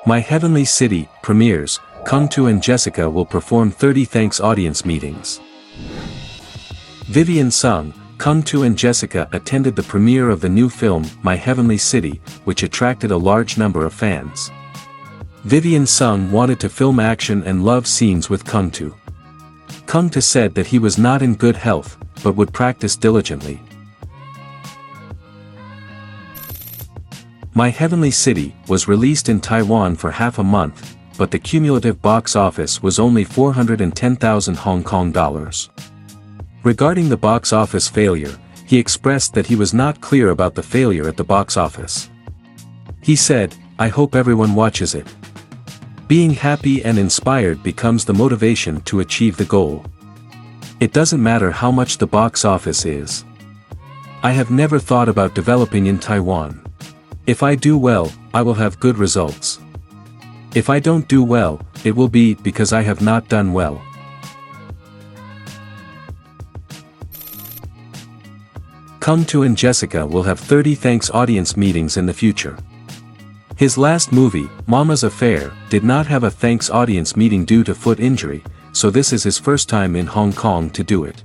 My Heavenly City premieres. Keung To and Jessica will perform 30 thanks audience meetings. Vivian Sung, Keung To and Jessica attended the premiere of the new film, My Heavenly City, which attracted a large number of fans. Vivian Sung wanted to film action and love scenes with Keung To. Keung To said that he was not in good health, but would practice diligently. My Heavenly City was released in Taiwan for half a month, but the cumulative box office was only 410,000 Hong Kong dollars. Regarding the box office failure, he expressed that he was not clear about the failure at the box office. He said, "I hope everyone watches it. Being happy and inspired becomes the motivation to achieve the goal. It doesn't matter how much the box office is. I have never thought about developing in Taiwan. If I do well, I will have good results. If I don't do well, it will be because I have not done well." Keung To and Jessica will have 30 thanks audience meetings in the future. His last movie, Mama's Affair, did not have a thanks audience meeting due to foot injury, so this is his first time in Hong Kong to do it.